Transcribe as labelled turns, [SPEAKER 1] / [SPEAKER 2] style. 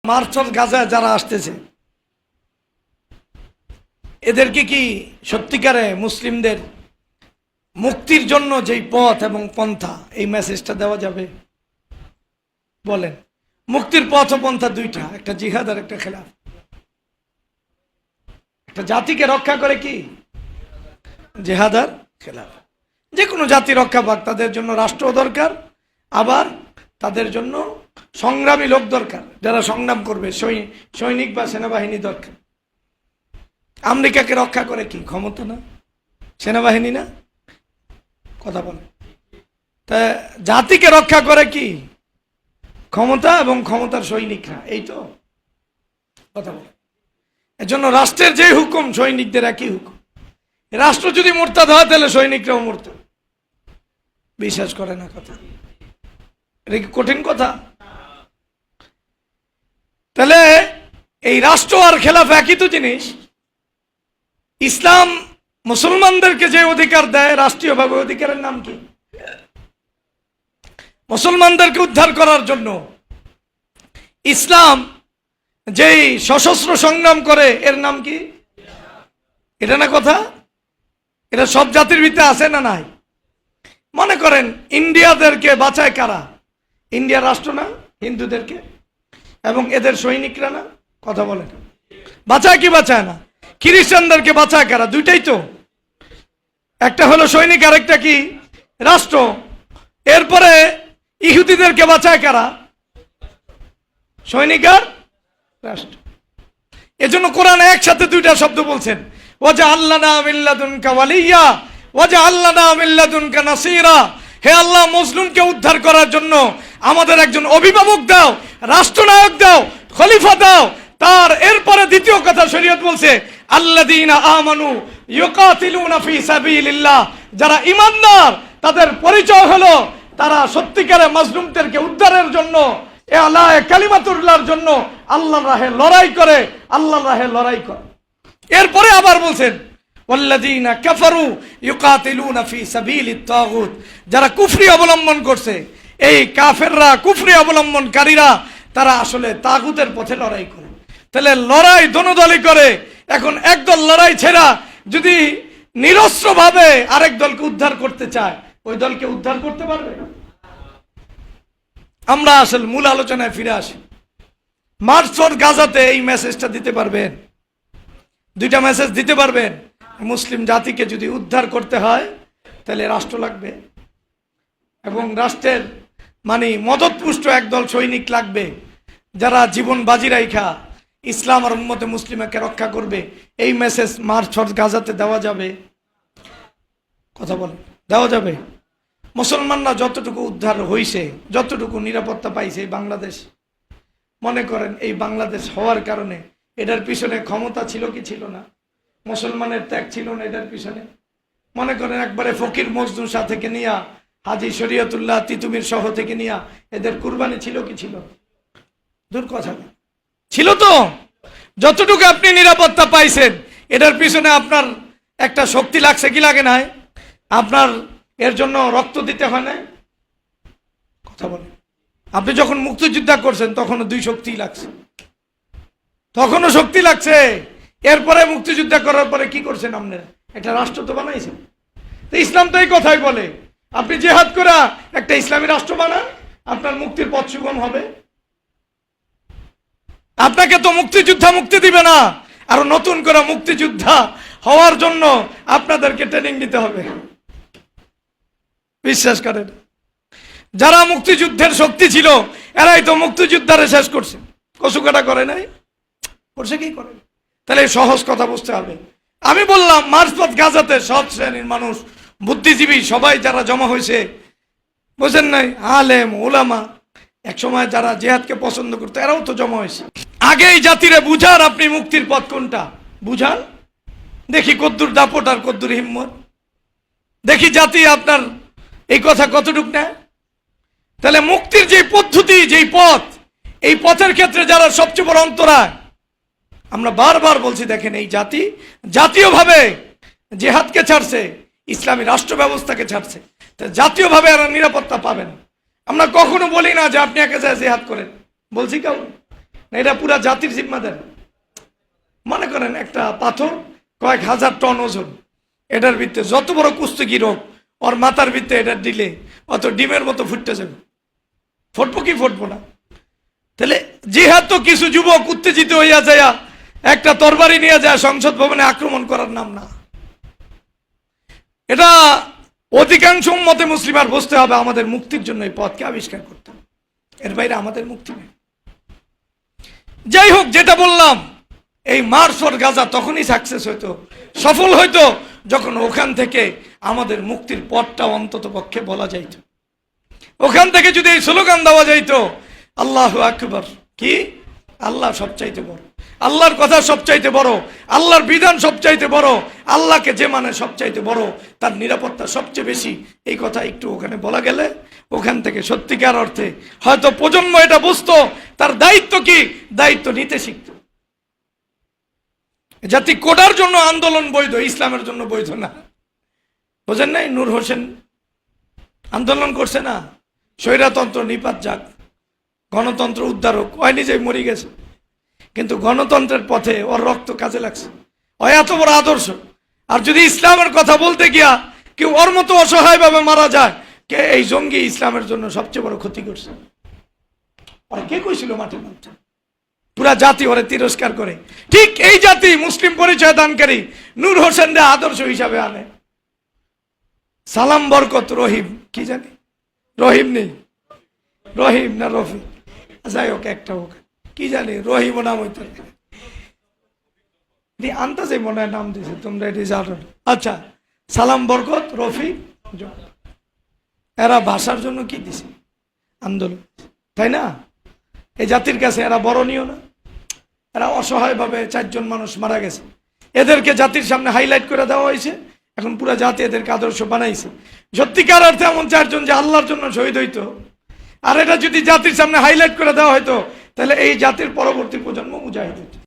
[SPEAKER 1] মার্চর গাজায় যারা আসতেছে এদেরকে কি সত্যিকারে মুসলিমদের মুক্তির জন্য যেই পথ এবং পন্থা এই মেসেজটা দেওয়া যাবে? বলেন, মুক্তির পথ ও পন্থা দুইটা, একটা জিহাদ আর একটা খেলাফ। একটা জাতিকে রক্ষা করে কি জিহাদ আর খেলাফ। যে কোনো জাতি রক্ষা পাক, তাদের জন্য রাষ্ট্র দরকার, আবার তাদের জন্য সংগ্রামী লোক দরকার, যারা সংগ্রাম করবে, সৈনিক বা সেনাবাহিনী দরকার। আমেরিকাকে রক্ষা করে কি ক্ষমতা না, সেনাবাহিনী না? কথা বলে। তা জাতিকে রক্ষা করে কি ক্ষমতা এবং ক্ষমতার সৈনিকরা, এই তো কথা বলে। এজন্য রাষ্ট্রের যে হুকুম সৈনিকদের একই হুকুম। রাষ্ট্র যদি মুরতাদ হয় তাহলে সৈনিকরাও মুরতাদ। বিশ্বাস করে না কথা, এটা কি কঠিন কথা? তাহলে এই রাষ্ট্র আর খেলাফ একই তো জিনিস। ইসলাম মুসলমানদেরকে যে অধিকার দেয় রাষ্ট্রীয়ভাবে, অধিকারের নাম কি? মুসলমানদেরকে উদ্ধার করার জন্য ইসলাম যেই সশস্ত্র সংগ্রাম করে এর নাম কি? এটা না কথা? এটা সব জাতির ভিতরে আছে না নাই? মনে করেন ইন্ডিয়াদেরকে বাঁচায় কারা? ইন্ডিয়া রাষ্ট্র না হিন্দুদেরকে, এবং এদের সৈনিকরা না? কথা বলেন, বাঁচায় কি বাঁচায় না? খ্রিস্টানদেরকে বাঁচায় কারা? দুইটাই তো, একটা হলো সৈনিক আর একটা কি রাষ্ট্র। এরপরে ইহুদিদেরকে বাঁচায় কারা? সৈনিক আর রাষ্ট্র। এজন্য কোরআনে একসাথে দুইটা শব্দ বলছেন, ওয়াজআলনা মিন লাদুনকা ওয়ালিয়্যা ওয়াজআলনা মিন লাদুনকা নাসীরা। হে আল্লাহ, মজলুমকে উদ্ধার করার জন্য আমাদের একজন অভিভাবক দাও, রাষ্ট্রনায়ক দাও, খলিফা দাও। তার এরপরে দ্বিতীয় কথা শরীয়ত বলছে, আল্লাযীনা আমানু ইউকাতিলুনা ফি সাবিলিল্লাহ। যারা ঈমানদার তাদের পরিচয় হলো তারা সত্যিকারে মাজলুমদেরকে উদ্ধারের জন্য, এলায়ে কালিমাতুল্লাহর জন্য আল্লাহর রাহে লড়াই করে, আল্লাহর রাহে লড়াই করে। এরপরে আবার বলছেন, ওয়াল্লাযীনা কাফারু ইউকাতিলুনা ফি সাবিলিত তাগুত। যারা কুফরি অবলম্বন করছে, এই কাফেররা, কুফরি অবলম্বনকারীরা, তারা আসলে তাগুতের পথে লড়াই করে। তাহলে লড়াই দোনো দলই করে। এখন একদল লড়াই ছেড়া যদি নিরস্ত্রভাবে আরেক দলকে উদ্ধার করতে চায়, ওই দলকে উদ্ধার করতে পারবে না। আমরা আসলে মূল আলোচনায় ফিরে আসি। মার্চ ফর গাজাতে এই মেসেজটা দিতে পারবেন? দুইটা মেসেজ দিতে পারবেন। মুসলিম জাতিকে যদি উদ্ধার করতে হয় তাহলে রাষ্ট্র লাগবে, এবং রাষ্ট্রের মানে মদতপুষ্ট একদল সৈনিক লাগবে, যারা জীবন বাজি রাইখা ইসলাম আর উম্মতে মুসলিমাকে রক্ষা করবে। এই মেসেজ মার্চ ফর গাজাতে দেওয়া যাবে? কথা বলেন, দেওয়া যাবে? মুসলমানরা যতটুকু উদ্ধার হইছে, যতটুকু নিরাপত্তা পাইছে এই বাংলাদেশ, মনে করেন এই বাংলাদেশ হওয়ার কারণে এটার পিছনে ক্ষমতা ছিল কি ছিল না? মুসলমানের ত্যাগ ছিল না এটার পিছনে? মনে করেন একবারে ফকির মজনু শাহ থেকে নিয়া, হাজী শরীয়তুল্লাহ তিতুমির সহ থেকে নিয়া এদের কুরবানি ছিল কি ছিল? দূর কথা, ছিল তো। যতটুকু আপনি নিরাপত্তা পাইছেন এটার পিছনে আপনার একটা শক্তি লাগছে কি লাগে নাই? আপনার এর জন্য রক্ত দিতে হয় না? কথা বলে। আপনি যখন মুক্তিযোদ্ধা করছেন তখনও দুই শক্তি লাগছে, তখনও শক্তি লাগছে। এরপরে মুক্তিযোদ্ধা করার পরে কি করছেন আপনারা? একটা রাষ্ট্র তো বানাইছেন। তো ইসলাম তো এই কথাই বলে, আপনি জিহাদ করা একটা ইসলামী রাষ্ট্র বানান, আপনার মুক্তির পথ সুগম হবে। আপনাকে তো মুক্তিযোদ্ধা মুক্তি দিবে না, আর নতুন করে মুক্তিযোদ্ধা হওয়ার জন্য আপনাদেরকে ট্রেনিং দিতে হবে। বিশ্বাস করেন, যারা মুক্তিযুদ্ধের শক্তি ছিল এরাই তো মুক্তিযোদ্ধারে শেষ করছে, কচুকাটা করে নাই, করছে কি করে? তাহলে সহজ কথা বুঝতে হবে। আমি বললাম মার্চপথ গাজাতে সব শ্রেণীর মানুষ, বুদ্ধিজীবী সবাই যারা জমা হয়েছে, বুঝেন নাই? আলেম ওলামা, এক সময় যারা জিহাদকে পছন্দ করতো এরাও তো জমা হয়েছে। আগেই জাতিরে বুঝার আপনি মুক্তির পথ কোনটা বুঝান, দেখি কদ্দুর দাপট আর কদ্দুর হিম্মত, দেখি জাতি আপনার এই কথা কতটুক নেয়। তাহলে মুক্তির যে পদ্ধতি, যেই পথ, এই পথের ক্ষেত্রে যারা সবচেয়ে বড় অন্তরায়, আমরা বারবার বলছি, দেখেন এই জাতি জাতীয়ভাবে জিহাদকে ছাড়ছে, ইসলামী রাষ্ট্র ব্যবস্থাকে ছাড়ছে, জাতীয়ভাবে এরা নিরাপত্তা পাবেন। আমরা কখনো বলি না যে আপনি একা যায় জিহাদ করেন, বলছি কেউ? না এটা পুরা জাতির জিম্মাদার? মনে করেন একটা পাথর কয়েক হাজার টন ওজন, এটার ভিতরে যত বড় কুস্তিগির হোক, ওর মাথার ভিতরে এটা দিলে অত ডিমের মতো ফুটতে যাবে। ফুটবো কি ফুটবো না? তাহলে যেহেতু কিছু যুবক উত্তেজিত হইয়া যায় একটা তরবারি নিয়ে যায় সংসদ ভবনে আক্রমণ করার নাম না। এটা অধিকাংশ মতে মুসলিম আর বুঝতে হবে আমাদের মুক্তির জন্য এই পথকে আবিষ্কার করতে হবে, এর বাইরে আমাদের মুক্তি নেই। যাই হোক, যেটা বললাম, এই মার্চ ফর গাজা তখনই সাকসেস হইতো, সফল হইতো, যখন ওখান থেকে আমাদের মুক্তির পথটা অন্তত পক্ষে বলা যাইত। ওখান থেকে যদি এই স্লোগান দেওয়া যাইতো, আল্লাহু আকবার, কি আল্লাহ সবচাইতে বড়, আল্লাহর কথা সবচাইতে বড়, আল্লাহর বিধান সবচাইতে বড়, আল্লাহকে যে মানে সবচাইতে বড়, তার নিরাপত্তা সবচেয়ে বেশি, এই কথা একটু ওখানে বলা গেলে ওখান থেকে সত্যিকার অর্থে হয়তো প্রজন্ম এটা বুঝতো তার দায়িত্ব কি, দায়িত্ব নিতে শিখত। জাতি কোটার জন্য আন্দোলন বৈধ, ইসলামের জন্য বৈধ না। বোঝেন নাই? নূর হোসেন আন্দোলন করছে না, স্বৈরতন্ত্র নিপাত যাক, গণতন্ত্র উদ্ধার হোক, ওই নিজেই মরে গেছে, কিন্তু গণতন্ত্রের পথে ওর রক্ত কাজে লাগছে, ও এত বড় আদর্শ। আর যদি ইসলামের কথা বলতে গিয়া কেউ ওর মতো অসহায় ভাবে মারা যায়, কে এই জঙ্গি ইসলামের জন্য সবচেয়ে বড় ক্ষতি করছে? আর কে কইছিল মাঠে মধ্যে? পুরা জাতি ওরে তিরস্কার করে। ঠিক এই জাতি মুসলিম পরিচয় দানকারী নূর হোসেন রে আদর্শ হিসাবে আনে। সালাম বরকত রহিম, কি জানি রহিম নেই, রহিম না রফি, যাই হোক একটা হোক, কি জানি রহিম নাম হইতে আন্তাজে মনে হয় নাম দিয়েছে, তোমরা এটি জানো। আচ্ছা, সালাম বরকত রফি, এরা ভাষার জন্য কি দিছে? আন্দোলন, তাই না? এই জাতির কাছে এরা বরণীয় না? এরা অসহায় ভাবে 4 জন মানুষ মারা গেছে, এদেরকে জাতির সামনে হাইলাইট করে দেওয়া হয়েছে, এখন পুরা জাতি এদেরকে আদর্শ বানাইছে। সত্যিকার অর্থে এমন 4 জন যে আল্লাহর জন্য শহীদ হইতো, আর এটা যদি জাতির সামনে হাইলাইট করে দেওয়া হয়তো, তাহলে এই জাতির পরবর্তী প্রজন্ম মুজাহিদ হইতো।